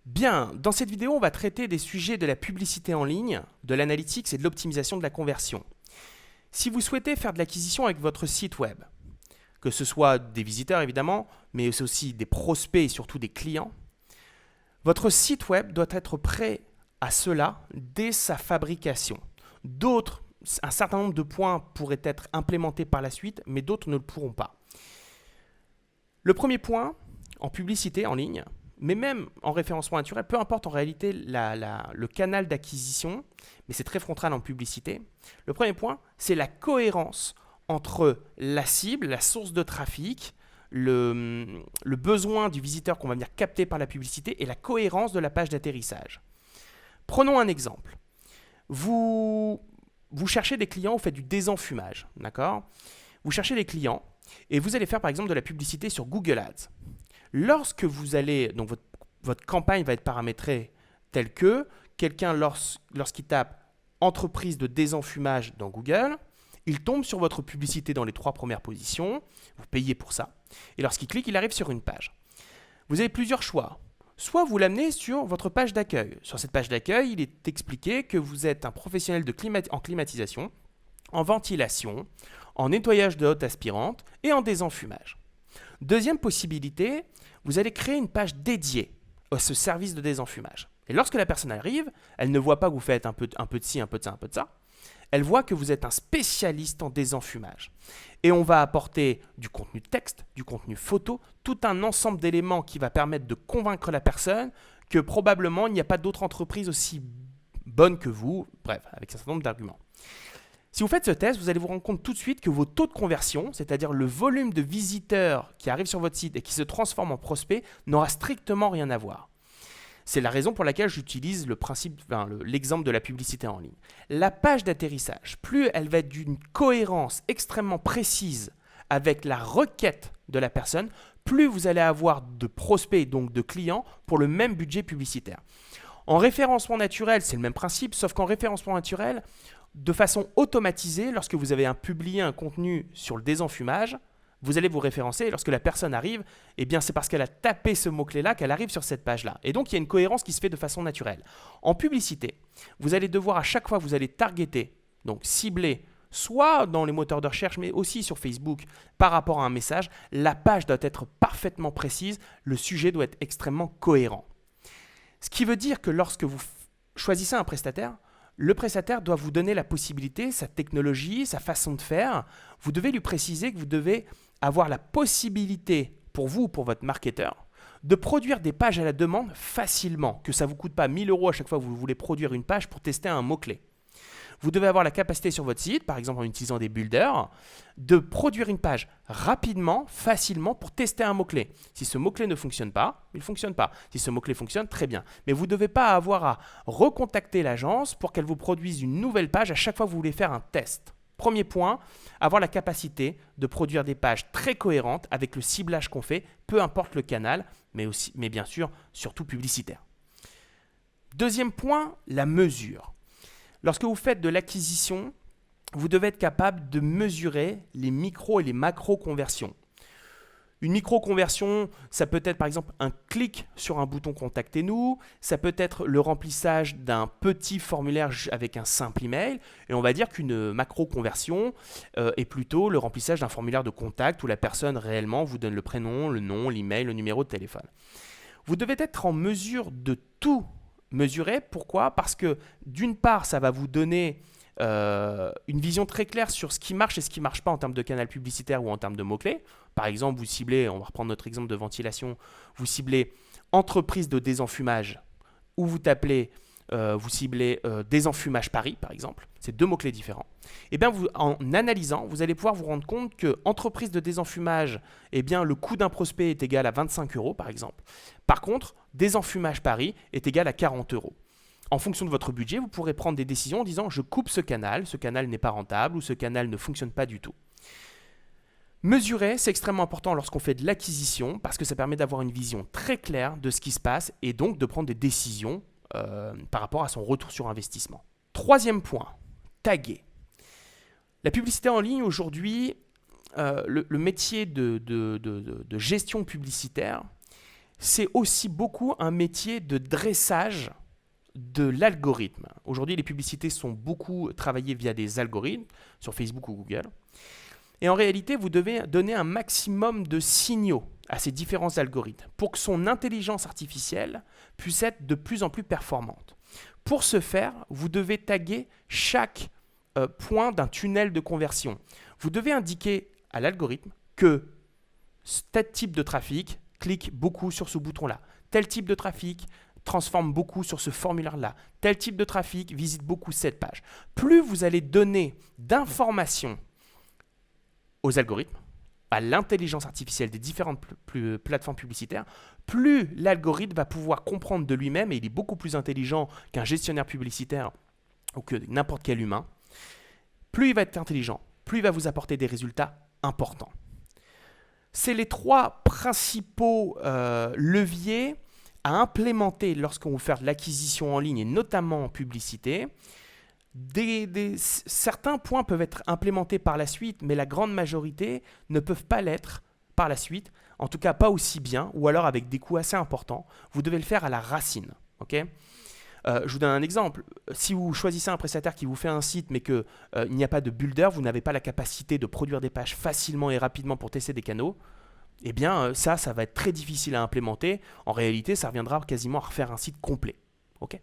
Bien, dans cette vidéo, on va traiter des sujets de la publicité en ligne, de l'analytics et de l'optimisation de la conversion. Si vous souhaitez faire de l'acquisition avec votre site web, que ce soit des visiteurs évidemment, mais c'est aussi des prospects et surtout des clients, votre site web doit être prêt à cela dès sa fabrication. Un certain nombre de points pourraient être implémentés par la suite, mais d'autres ne le pourront pas. Le premier point, en publicité en ligne, mais même en référencement naturel, peu importe en réalité le canal d'acquisition, mais c'est très frontal en publicité. Le premier point, c'est la cohérence entre la cible, la source de trafic, le besoin du visiteur qu'on va venir capter par la publicité et la cohérence de la page d'atterrissage. Prenons un exemple. Vous cherchez des clients, vous faites du désenfumage, d'accord ? Vous cherchez des clients et vous allez faire par exemple de la publicité sur Google Ads. Lorsque vous allez, donc votre campagne va être paramétrée telle que quelqu'un, lorsqu'il tape entreprise de désenfumage dans Google, il tombe sur votre publicité dans les 3 premières positions, vous payez pour ça, et lorsqu'il clique, il arrive sur une page. Vous avez plusieurs choix. Soit vous l'amenez sur votre page d'accueil. Sur cette page d'accueil, il est expliqué que vous êtes un professionnel en climatisation, en ventilation, en nettoyage de haute aspirante et en désenfumage. Deuxième possibilité, vous allez créer une page dédiée à ce service de désenfumage. Et lorsque la personne arrive, elle ne voit pas que vous faites un peu de ci, un peu de ça, un peu de ça. Elle voit que vous êtes un spécialiste en désenfumage. Et on va apporter du contenu texte, du contenu photo, tout un ensemble d'éléments qui va permettre de convaincre la personne que probablement il n'y a pas d'autre entreprise aussi bonne que vous, bref, avec un certain nombre d'arguments. Si vous faites ce test, vous allez vous rendre compte tout de suite que vos taux de conversion, c'est-à-dire le volume de visiteurs qui arrivent sur votre site et qui se transforment en prospects, n'aura strictement rien à voir. C'est la raison pour laquelle j'utilise l'exemple de la publicité en ligne. La page d'atterrissage, plus elle va être d'une cohérence extrêmement précise avec la requête de la personne, plus vous allez avoir de prospects, donc de clients, pour le même budget publicitaire. En référencement naturel, c'est le même principe, sauf qu'en référencement naturel, de façon automatisée, lorsque vous avez publié un contenu sur le désenfumage, vous allez vous référencer et lorsque la personne arrive, eh bien c'est parce qu'elle a tapé ce mot-clé-là qu'elle arrive sur cette page-là. Et donc il y a une cohérence qui se fait de façon naturelle. En publicité, vous allez devoir à chaque fois, vous allez targeter, donc cibler, soit dans les moteurs de recherche, mais aussi sur Facebook, par rapport à un message, la page doit être parfaitement précise, le sujet doit être extrêmement cohérent. Ce qui veut dire que lorsque vous choisissez un prestataire, le prestataire doit vous donner la possibilité, sa technologie, sa façon de faire. Vous devez lui préciser que vous devez avoir la possibilité, pour vous ou pour votre marketeur, de produire des pages à la demande facilement, que ça ne vous coûte pas 1 000 € à chaque fois que vous voulez produire une page pour tester un mot-clé. Vous devez avoir la capacité sur votre site, par exemple en utilisant des builders, de produire une page rapidement, facilement pour tester un mot-clé. Si ce mot-clé ne fonctionne pas, il ne fonctionne pas. Si ce mot-clé fonctionne, très bien. Mais vous ne devez pas avoir à recontacter l'agence pour qu'elle vous produise une nouvelle page à chaque fois que vous voulez faire un test. Premier point, avoir la capacité de produire des pages très cohérentes avec le ciblage qu'on fait, peu importe le canal, mais bien sûr, surtout publicitaire. Deuxième point, la mesure. Lorsque vous faites de l'acquisition, vous devez être capable de mesurer les micro et les macro conversions. Une micro-conversion, ça peut être par exemple un clic sur un bouton « Contactez-nous », ça peut être le remplissage d'un petit formulaire avec un simple email, et on va dire qu'une macro-conversion est plutôt le remplissage d'un formulaire de contact où la personne réellement vous donne le prénom, le nom, l'email, le numéro de téléphone. Vous devez être en mesure de tout mesurer. Pourquoi ? Parce que d'une part, ça va vous donner une vision très claire sur ce qui marche et ce qui ne marche pas en termes de canal publicitaire ou en termes de mots-clés. Par exemple, vous ciblez, on va reprendre notre exemple de ventilation, vous ciblez entreprise de désenfumage ou vous ciblez désenfumage Paris, par exemple. C'est 2 mots-clés différents. Et bien, en analysant, vous allez pouvoir vous rendre compte que entreprise de désenfumage, eh bien, le coût d'un prospect est égal à 25 €, par exemple. Par contre, désenfumage Paris est égal à 40 €. En fonction de votre budget, vous pourrez prendre des décisions en disant « je coupe ce canal n'est pas rentable ou ce canal ne fonctionne pas du tout ». Mesurer, c'est extrêmement important lorsqu'on fait de l'acquisition parce que ça permet d'avoir une vision très claire de ce qui se passe et donc de prendre des décisions par rapport à son retour sur investissement. Troisième point, taguer. La publicité en ligne aujourd'hui, le métier de gestion publicitaire, c'est aussi beaucoup un métier de dressage de l'algorithme. Aujourd'hui, les publicités sont beaucoup travaillées via des algorithmes sur Facebook ou Google. Et en réalité, vous devez donner un maximum de signaux à ces différents algorithmes pour que son intelligence artificielle puisse être de plus en plus performante. Pour ce faire, vous devez taguer chaque point d'un tunnel de conversion. Vous devez indiquer à l'algorithme que tel type de trafic clique beaucoup sur ce bouton-là, tel type de trafic transforme beaucoup sur ce formulaire-là, tel type de trafic visite beaucoup cette page. Plus vous allez donner d'informations aux algorithmes, à l'intelligence artificielle des différentes plateformes publicitaires, plus l'algorithme va pouvoir comprendre de lui-même, et il est beaucoup plus intelligent qu'un gestionnaire publicitaire ou que n'importe quel humain, plus il va être intelligent, plus il va vous apporter des résultats importants. C'est les 3 principaux leviers à implémenter lorsqu'on veut faire de l'acquisition en ligne et notamment en publicité. Certains points peuvent être implémentés par la suite, mais la grande majorité ne peuvent pas l'être par la suite, en tout cas pas aussi bien, ou alors avec des coûts assez importants. Vous devez le faire à la racine. Okay, je vous donne un exemple. Si vous choisissez un prestataire qui vous fait un site, mais qu'il n'y a pas de builder, vous n'avez pas la capacité de produire des pages facilement et rapidement pour tester des canaux, eh bien ça va être très difficile à implémenter. En réalité, ça reviendra quasiment à refaire un site complet. Okay,